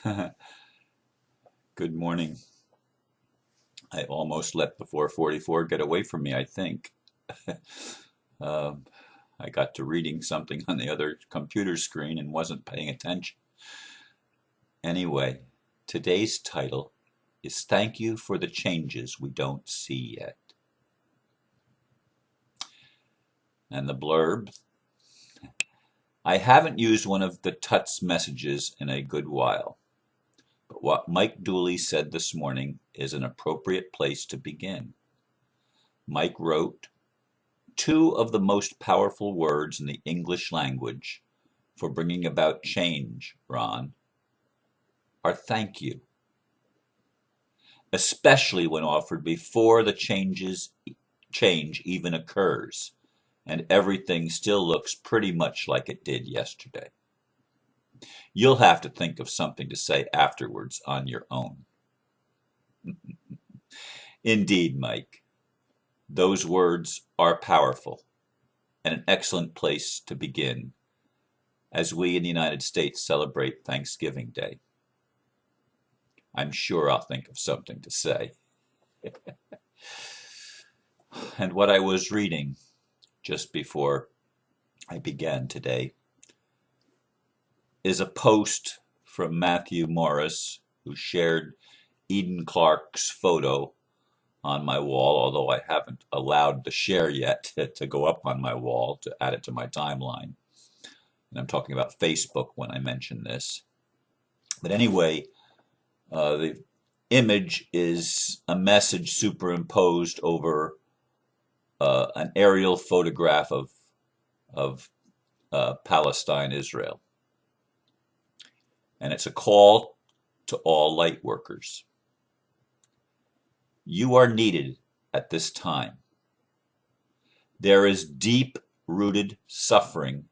Good morning. I almost let the 444 get away from me, I think. Um, I got to reading something on the other computer screen and wasn't paying attention. Anyway, today's title is Thank You for the Changes We Don't See Yet. And the blurb, I haven't used one of the Tut's messages in a good while, but what Mike Dooley said this morning is an appropriate place to begin. Mike wrote, two of the most powerful words in the English language for bringing about change, Ron, are thank you, especially when offered before the change even occurs and everything still looks pretty much like it did yesterday. You'll have to think of something to say afterwards on your own. Indeed, Mike, those words are powerful and an excellent place to begin as we in the United States celebrate Thanksgiving Day. I'm sure I'll think of something to say. And what I was reading just before I began today is a post from Matthew Morris, who shared Eden Clark's photo on my wall, although I haven't allowed the share yet to go up on my wall to add it to my timeline. And I'm talking about Facebook when I mention this. But anyway, the image is a message superimposed over an aerial photograph of Palestine, Israel. And it's a call to all light workers. You are needed at this time. There is deep-rooted suffering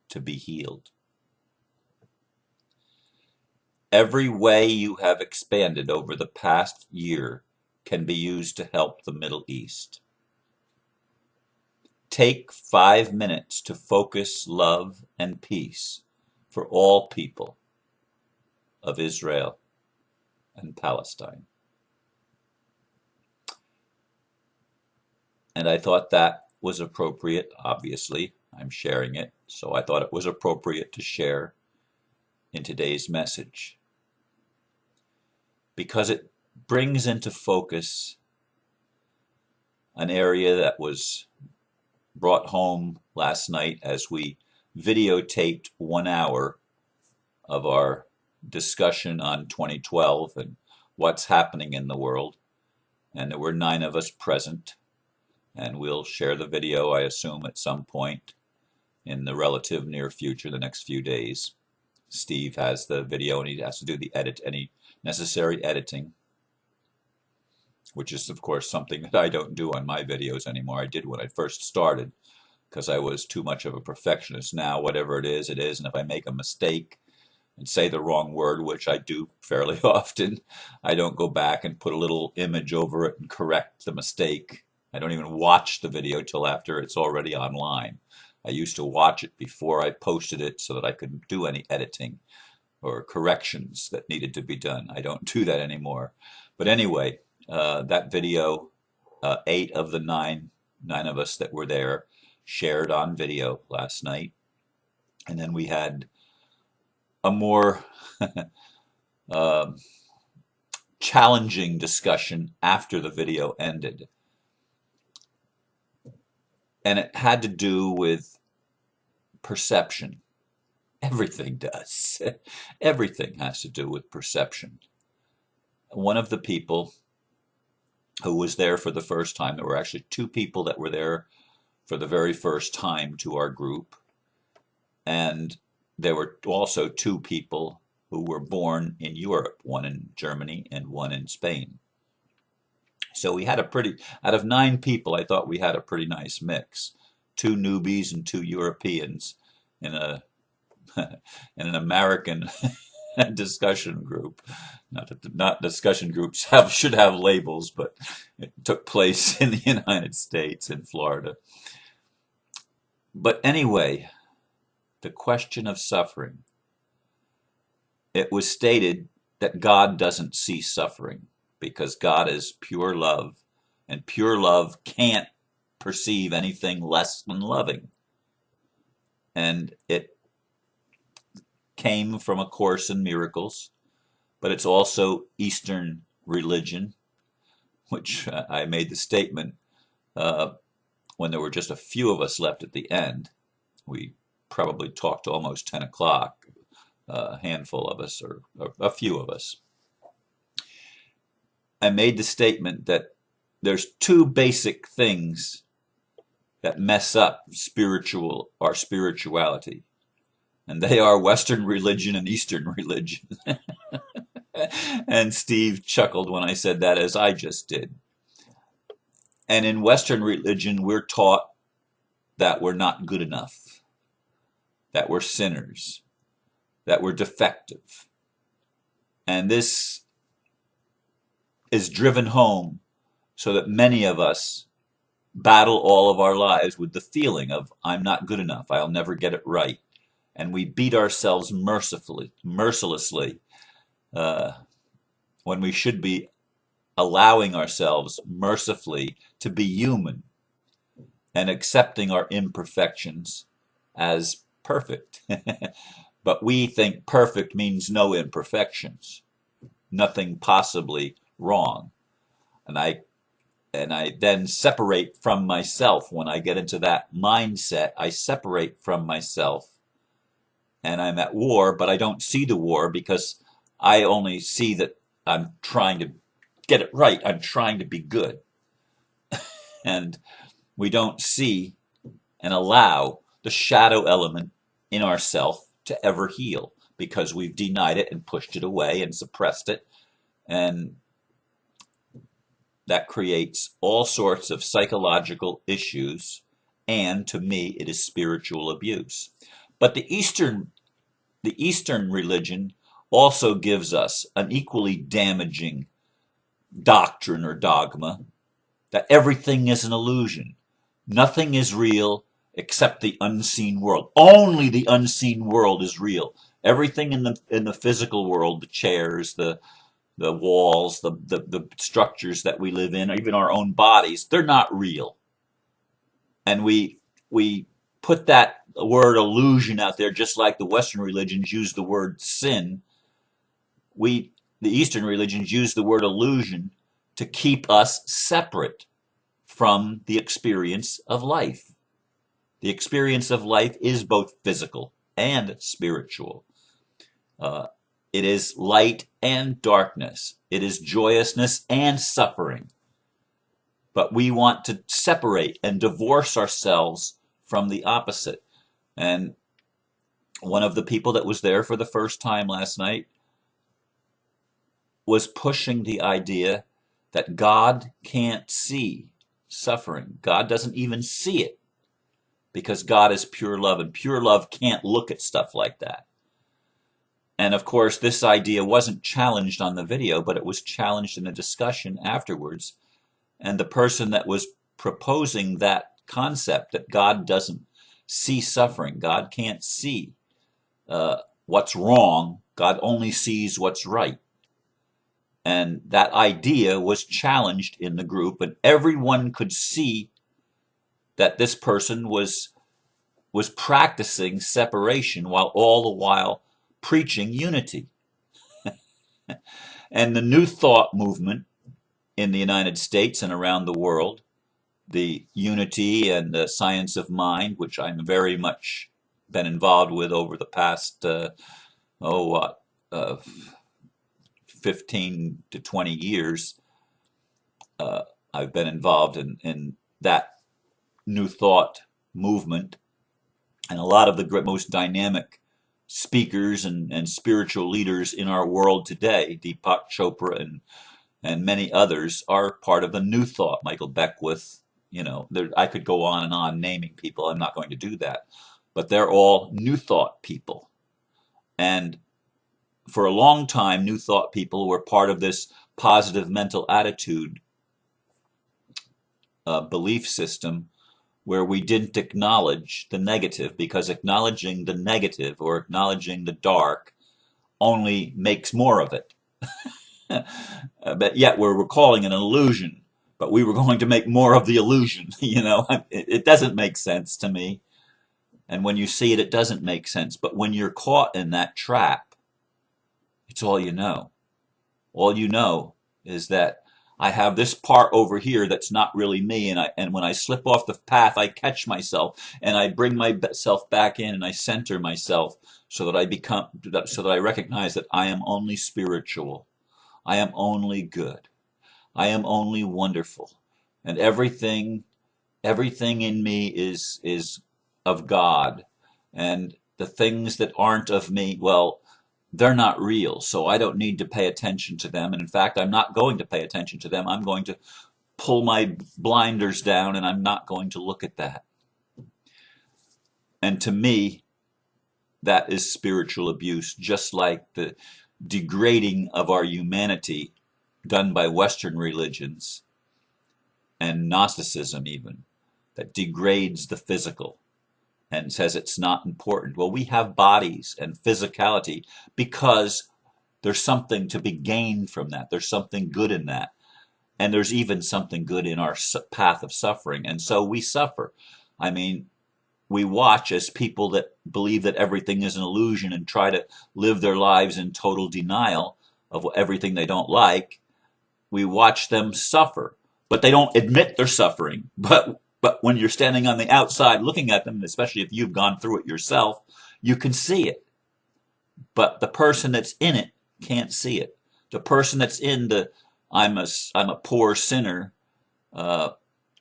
to be healed. Every way you have expanded over the past year can be used to help the Middle East. Take 5 minutes to focus love and peace for all people of Israel and Palestine. And I thought that was appropriate. Obviously, I'm sharing it, so I thought it was appropriate to share in today's message, because it brings into focus an area that was brought home last night as we videotaped 1 hour of our discussion on 2012 and what's happening in the world. And there were 9 of us present, and we'll share the video, I assume, at some point in the relative near future, the next few days. Steve has the video and he has to do any necessary editing, which is of course something that I don't do on my videos anymore. I did when I first started because I was too much of a perfectionist. Now whatever it is, and if I make a mistake and say the wrong word, which I do fairly often, I don't go back and put a little image over it and correct the mistake. I don't even watch the video till after it's already online. I used to watch it before I posted it so that I could do any editing or corrections that needed to be done. I don't do that anymore. But anyway, that video, 8 of the 9 of us that were there shared on video last night. And then we had a more challenging discussion after the video ended. And it had to do with perception. Everything does. Everything has to do with perception. One of the people who was there for the first time, there were actually 2 people that were there for the very first time to our group. And there were also 2 people who were born in Europe, one in Germany and one in Spain. So we had out of 9 people, I thought we had a pretty nice mix. 2 newbies and 2 Europeans in in an American discussion group. Not discussion groups should have labels, but it took place in the United States, in Florida. But anyway, the question of suffering. It was stated that God doesn't see suffering, because God is pure love, and pure love can't perceive anything less than loving. And it came from A Course in Miracles, but it's also Eastern religion, which I made the statement when there were just a few of us left at the end. We probably talked to almost 10 o'clock, a handful of us, or a few of us. I made the statement that there's two basic things that mess up our spirituality, and they are Western religion and Eastern religion. And Steve chuckled when I said that, as I just did. And in Western religion, we're taught that we're not good enough, that we're sinners, that we're defective. And this is driven home so that many of us battle all of our lives with the feeling of, I'm not good enough, I'll never get it right. And we beat ourselves mercilessly when we should be allowing ourselves mercifully to be human and accepting our imperfections as perfect. But we think perfect means no imperfections, nothing possibly wrong. And I then separate from myself. When I get into that mindset, I separate from myself, and I'm at war, but I don't see the war, because I only see that I'm trying to get it right. I'm trying to be good. And we don't see and allow the shadow element in ourself to ever heal, because we've denied it and pushed it away and suppressed it. And that creates all sorts of psychological issues, and to me, it is spiritual abuse. But the Eastern religion also gives us an equally damaging doctrine or dogma, that everything is an illusion. Nothing is real except the unseen world. Only the unseen world is real. Everything in the physical world, the chairs, the walls, the structures that we live in, even our own bodies, they're not real. And we put that word illusion out there, just like the Western religions use the word sin. The Eastern religions use the word illusion to keep us separate from the experience of life. The experience of life is both physical and spiritual. It is light and darkness. It is joyousness and suffering. But we want to separate and divorce ourselves from the opposite. And one of the people that was there for the first time last night was pushing the idea that God can't see suffering. God doesn't even see it, because God is pure love, and pure love can't look at stuff like that. And of course, this idea wasn't challenged on the video, but it was challenged in a discussion afterwards. And the person that was proposing that concept, that God doesn't see suffering, God can't see what's wrong, God only sees what's right. And that idea was challenged in the group, and everyone could see that this person was practicing separation while all the while preaching unity. And the New Thought movement in the United States and around the world, the unity and the science of mind, which I'm very much been involved with over the past 15 to 20 years, I've been involved in that New Thought movement. And a lot of the most dynamic speakers and spiritual leaders in our world today, Deepak Chopra and many others, are part of the New Thought. Michael Beckwith, I could go on and on naming people. I'm not going to do that. But they're all New Thought people. And for a long time, New Thought people were part of this positive mental attitude belief system, where we didn't acknowledge the negative, because acknowledging the negative or acknowledging the dark only makes more of it. But yet we're calling it an illusion. But we were going to make more of the illusion. It doesn't make sense to me. And when you see it, it doesn't make sense. But when you're caught in that trap, it's all you know. All you know is that I have this part over here that's not really me, and when I slip off the path, I catch myself and I bring myself back in and I center myself so that I recognize that I am only spiritual. I am only good. I am only wonderful. And everything in me is of God. And the things that aren't of me, well, they're not real, so I don't need to pay attention to them. And in fact, I'm not going to pay attention to them. I'm going to pull my blinders down and I'm not going to look at that. And to me, that is spiritual abuse, just like the degrading of our humanity done by Western religions and Gnosticism even, that degrades the physical and says it's not important. Well, we have bodies and physicality because there's something to be gained from that. There's something good in that. And there's even something good in our path of suffering. And so we suffer. I mean, we watch as people that believe that everything is an illusion and try to live their lives in total denial of everything they don't like. We watch them suffer, but they don't admit they're suffering. But when you're standing on the outside looking at them, especially if you've gone through it yourself, you can see it. But the person that's in it can't see it. The person that's in the I'm a poor sinner and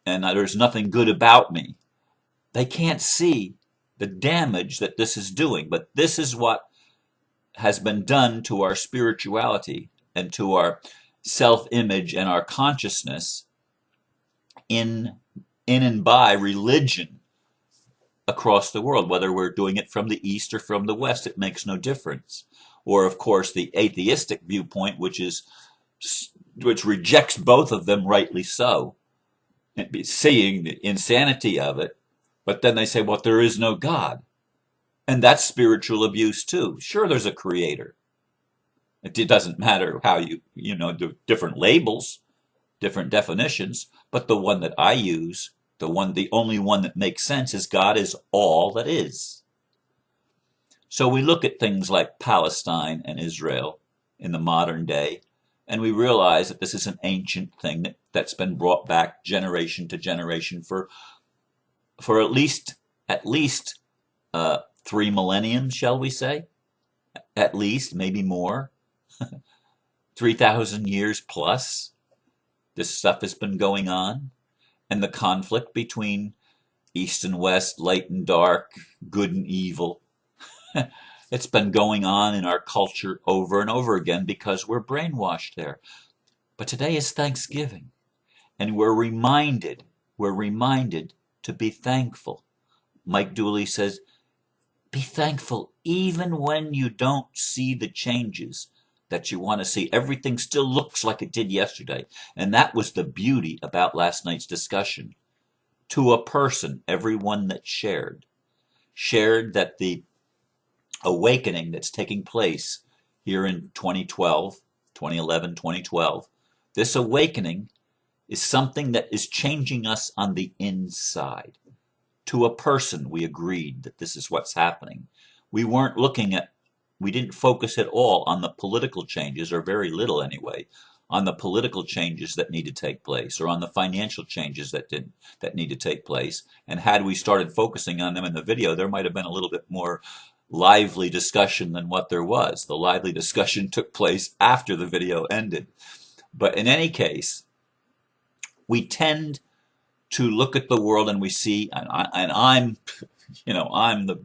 there's nothing good about me, they can't see the damage that this is doing. But this is what has been done to our spirituality and to our self-image and our consciousness in and by religion across the world. Whether we're doing it from the East or from the West, it makes no difference. Or, of course, the atheistic viewpoint, which rejects both of them, rightly so, seeing the insanity of it. But then they say, well, there is no God. And that's spiritual abuse too. Sure, there's a creator. It doesn't matter how the different labels, different definitions, but the one that I use, the only one that makes sense is God is all that is. So we look at things like Palestine and Israel in the modern day, and we realize that this is an ancient thing that's been brought back generation to generation for at least 3 millenniums, shall we say? At least, maybe more. 3,000 years plus. This stuff has been going on. And the conflict between East and West, light and dark, good and evil. It's been going on in our culture over and over again because we're brainwashed there. But today is Thanksgiving. And we're reminded to be thankful. Mike Dooley says, be thankful even when you don't see the changes that you want to see. Everything still looks like it did yesterday. And that was the beauty about last night's discussion. To a person, everyone that shared that the awakening that's taking place here in 2011, 2012, this awakening is something that is changing us on the inside. To a person, we agreed that this is what's happening. We didn't focus at all on the political changes, or very little anyway, on the political changes that need to take place, or on the financial changes that need to take place. And had we started focusing on them in the video, there might have been a little bit more lively discussion than what there was. The lively discussion took place after the video ended. But in any case, we tend to look at the world and we see, and I'm the,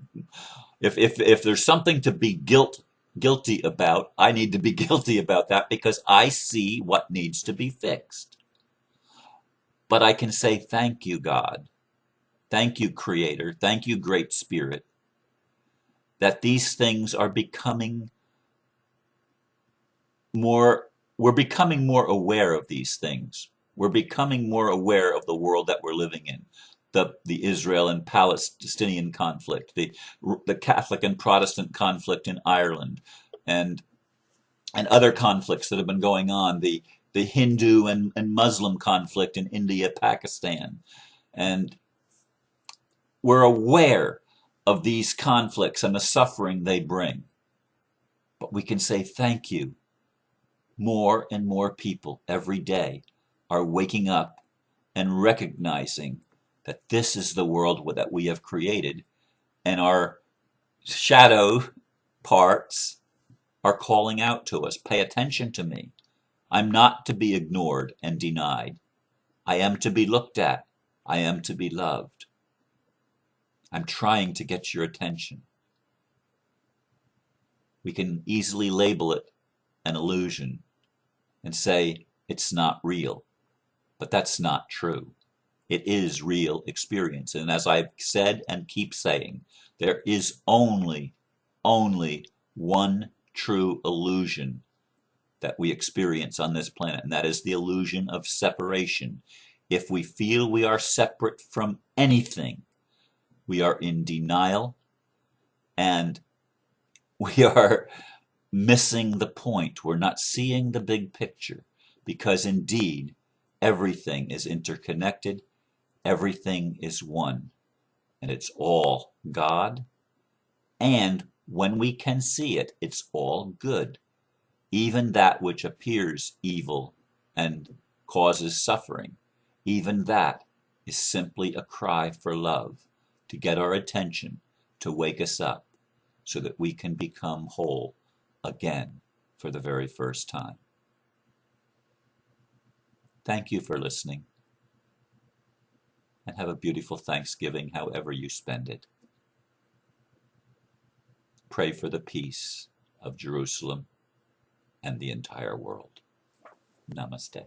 if there's something to be guilty about, I need to be guilty about that because I see what needs to be fixed. But I can say, thank you, God. Thank you, Creator. Thank you, Great Spirit, that these things are becoming we're becoming more aware of these things. We're becoming more aware of the world that we're living in. The Israel and Palestinian conflict, the Catholic and Protestant conflict in Ireland, and and other conflicts that have been going on, the Hindu and Muslim conflict in India, Pakistan. And we're aware of these conflicts and the suffering they bring. But we can say thank you. More and more people every day are waking up and recognizing that this is the world that we have created, and our shadow parts are calling out to us, pay attention to me. I'm not to be ignored and denied. I am to be looked at. I am to be loved. I'm trying to get your attention. We can easily label it an illusion and say it's not real, but that's not true. It is real experience. And as I've said and keep saying, there is only one true illusion that we experience on this planet, and that is the illusion of separation. If we feel we are separate from anything, we are in denial, and we are missing the point. We're not seeing the big picture, because indeed, everything is interconnected, everything is one, and it's all God. And when we can see it, it's all good. Even that which appears evil and causes suffering, even that is simply a cry for love, to get our attention, to wake us up, so that we can become whole again for the very first time. Thank you for listening, and have a beautiful Thanksgiving however you spend it. Pray for the peace of Jerusalem and the entire world. Namaste.